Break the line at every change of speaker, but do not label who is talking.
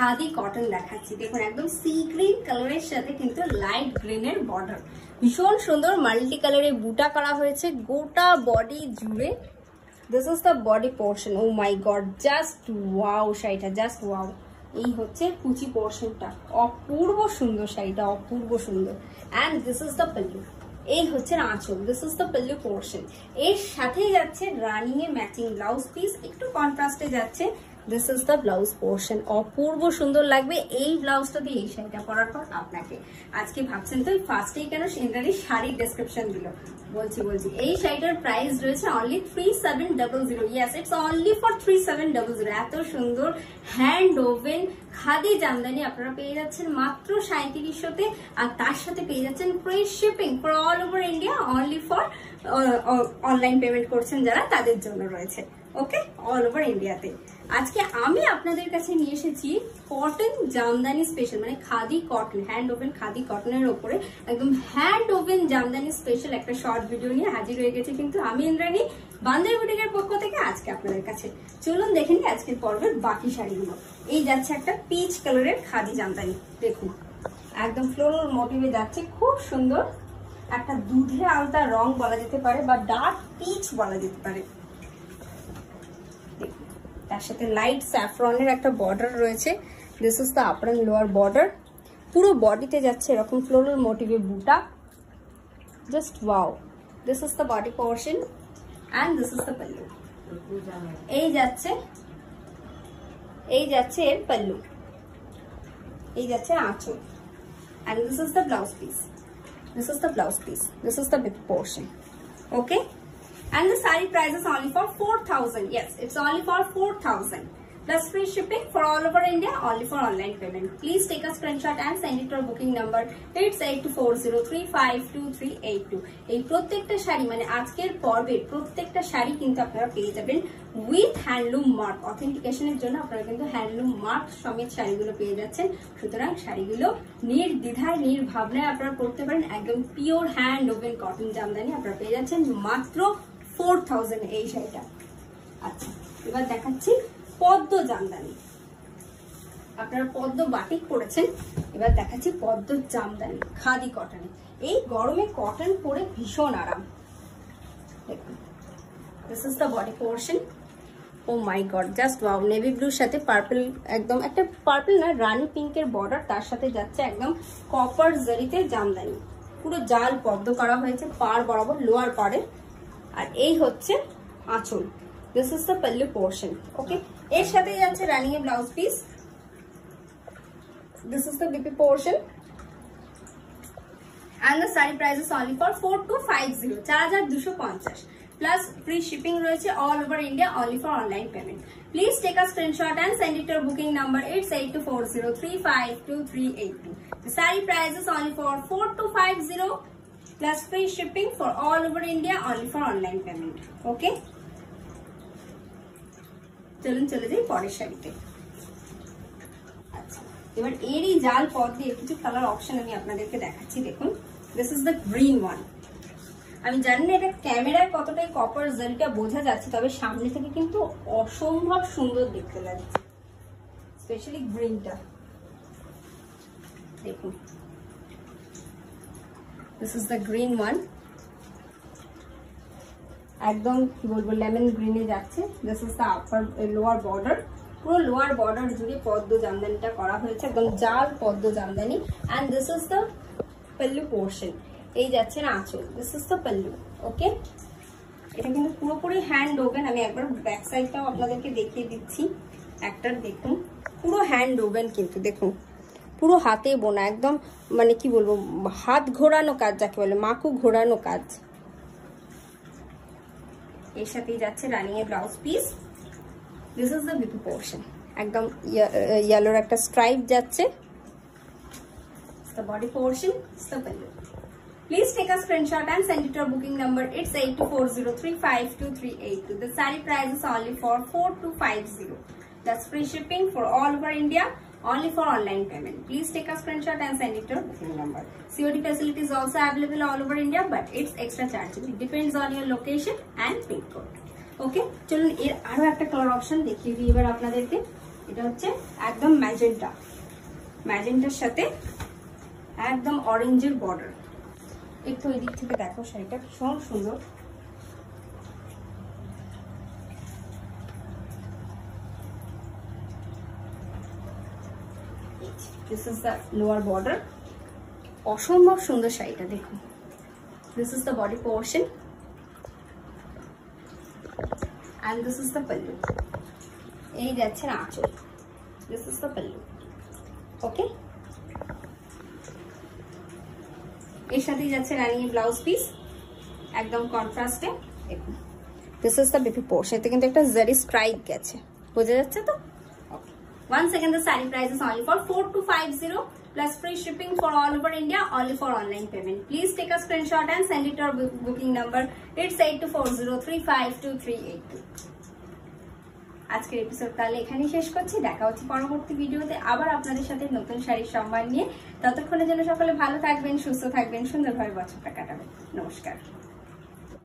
Khadi cotton দেখাচ্ছি। দেখুন একদম সি গ্রিন কালারের সাথে কিন্তু লাইট গ্রিনের বর্ডার, ভীষণ সুন্দর মাল্টি কালারে বুটা করা হয়েছে গোটা বডি জুড়ে। This is the body portion. Oh my god, just wow শাড়িটা, জাস্ট ওয়াও। এই হচ্ছে কুচি পোর্শনটা, অপূর্ব সুন্দর শাড়িটা, অপূর্ব সুন্দর। And this is the pallu, এই হচ্ছে আঁচল, this is the pallu portion. এর সাথেই যাচ্ছে running a matching blouse piece, একটু কন্ট্রাস্টে যাচ্ছে। This is the blouse portion, অপূর্ব সুন্দর লাগবে এই ব্লাউজটা দিয়ে এই শাড়িটা পরার পর আপনাকে। আজকে ভাবছেন তো ফার্স্টেই কেন সেন্ডারি শাড়ির ডেসক্রিপশন দিল, বলছি এই শাড়িটার প্রাইস রয়েছে only 3700। Yes, it's only for 3700। এত সুন্দর হ্যান্ড ওভেন খাদি জামদানি আপনারা পেয়ে যাচ্ছেন মাত্র 3700-তে। আর তার সাথে পেয়ে যাচ্ছেন free shipping for all over India, only for online payment করছেন যারা তাদের জন্য রয়েছে। ওকে, অল ওভার ইন্ডিয়াতে। আজকে আমি আপনাদের কাছে নিয়ে এসেছি কটন জামদানি স্পেশাল, মানে khadi cotton, hand woven khadi কটনের ওপরে একদম হ্যান্ড ওভেন জামদানি স্পেশাল একটা শর্ট ভিডিও নিয়ে হাজির হয়ে গেছি কিন্তু আমি ইন্দ্রাণী, বান্দের বুটিকের পক্ষ থেকে আজকে আপনাদের কাছে। চলুন দেখে নিই আজকের পর্বের বাকি শাড়িগুলো। এই যাচ্ছে একটা পিচ কালারের খাদি জামদানি, দেখুন একদম ফ্লোরাল মোটিভে যাচ্ছে, খুব সুন্দর একটা দুধে আলতা রং বলা যেতে পারে বা ডার্ক পিচ বলা যেতে পারে। তার সাথে লাইট স্যাফরনের একটা বর্ডার রয়েছে। This is the upper and lower border, পুরো বডিতে যাচ্ছে এরকম ফ্লোরাল মোটিভে বুটা, just wow. This is the body portion and this is the pallu. এই যাচ্ছে এর পাল্লু, এই যাচ্ছে আঁচল, and this is the blouse piece, this is the blouse piece, this is the big portion. Okay, and the saree price is only for 4000. Yes, it's only for 4000 plus free shipping for all over India, only for online payment. Please take a screenshot and send it to our booking number 8240352382. এই প্রত্যেকটা শাড়ি মানে আজকের পর্বের প্রত্যেকটা শাড়ি কিন্তু আপনারা পেয়ে যাবেন উইথ হ্যান্ডলুম মার্ক। অথেন্টিকেশনের জন্য আপনারা কিন্তু হ্যান্ডলুম মার্ক সমেত শাড়িগুলো পেয়ে যাচ্ছেন। সুতরাং শাড়িগুলো নির্দ্বিধায় নির্ভাবনায় আপনারা পড়তে পারেন। একদম pure hand woven cotton Jamdani আপনারা পেয়ে যাচ্ছেন মাত্র 4000 এই শাড়িটা। আচ্ছা, এবার দেখাচ্ছি পদ্ম জামদানি। আপনারা পদ্ম বাটিক পরেছেন, এবার দেখাচ্ছি পদ্ম জামদানি খাদি কটনে। এই গরমে কটন পরে ভীষণ আরাম। দেখুন, this is the body portion. Oh my god, just wow. Navy ব্লুর সাথে পার্পল, একদম একটা পার্পল না রানি পিঙ্কের বর্ডার, তার সাথে যাচ্ছে একদম কপার জারিতে জামদানি, পুরো জাল পদ্ম করা হয়েছে পাড় বরাবর লোয়ার পাড়ে। আর এই হচ্ছে আঁচল, this is the pallu portion. Okay, এর সাথে যাচ্ছে running a blouse piece, this is the BP portion and the saree price is only for 4250, 4250 plus free shipping রয়েছে all over India, only for online payment. Please take a screenshot and send it to our booking number 8240352382. The saree price is only for 4250 plus free shipping for all over India, only for online payment. Okay, চলুন চলে যাই পরের শাড়িতে। আচ্ছা, এবার এরই জাল পদ দিয়ে কিছু কালার অপশন আমি আপনাদেরকে দেখাচ্ছি। দেখুন, this is the green one. আমি জানি না এটা ক্যামেরায় কতটাই কপার জারিটা বোঝা যাচ্ছে, তবে সামনে থেকে কিন্তু অসম্ভব সুন্দর দেখতে লাগছে, স্পেশালি গ্রিনটা। দেখুন, this is the green one, একদম কি বলবো লেমন গ্রিনে যাচ্ছে। This is the upper lower border, পুরো লোয়ার বর্ডার জুড়ে পদ্ম জামদানিটা করা হয়েছে, একদম জাল পদ্ম Jamdani. And this is the pallu portion, এই যাচ্ছে না আঁচল, দিস ইজ দ্য পাল্লু। ওকে, এটা কিন্তু পুরোপুরি হ্যান্ড ওভেন। আমি একবার ব্যাক সাইডটাও আপনাদেরকে দেখিয়ে দিচ্ছি একটার। দেখুন, পুরো হ্যান্ড ওভেন কিন্তু, দেখুন পুরো হাতে বোনা, একদম মানে কি বলবো হাত ঘোরানো কাজ যাকে বলে, মাকু ঘোরানো কাজ। এর সাথেই যাচ্ছে running a blouse piece, this is the BP portion, একদম ইয়েলোর একটা স্ট্রাইপ যাচ্ছে। The body portion is the pallu. Please take a screenshot and send it to our booking number. It's 8240352382. The saree price is only for 4250. That's free shipping for all over India, only for online payment. Please take a screenshot and send it to our booking number. COD facility is also available all over India, but it's extra chargeable. It depends on your location and pin code. Okay, চলুন এর আরো একটা colour option দেখিয়ে দিই এবার আপনাদেরকে। এটা হচ্ছে একদম ম্যাজেন্টা, ম্যাজেন্টার সাথে একদম অরেঞ্জের বর্ডার। একটু ওই দিক থেকে দেখো, শাড়িটা ভীষণ সুন্দর। This is the lower border. অসম্ভব সুন্দর শাড়িটা দেখুন। This is the body portion and this is the pallu. এই যাচ্ছে আঁচল। This is the pallu. Okay? এর সাথেই যাচ্ছে রানী ব্লাউজ পিস, একদম কন্ট্রাস্টে। দেখুন, This is the baby portion. এতে কিন্তু একটা জারি স্ট্রাইপ গেছে, বোঝা যাচ্ছে তো? Once again, the saree price is only for 4250 plus free shipping for all over India, only for online payment. Please take a screenshot and send it to our booking number. It's 8240352382. আজকের episode তাহলে এখানেই শেষ করছি। দেখা হচ্ছে পরবর্তী ভিডিওতে আবার আপনাদের সাথে নতুন শাড়ির সম্মান নিয়ে। ততক্ষণের জন্য সকলে ভালো থাকবেন, সুস্থ থাকবেন, সুন্দরভাবে বছরটা কাটাবেন। নমস্কার।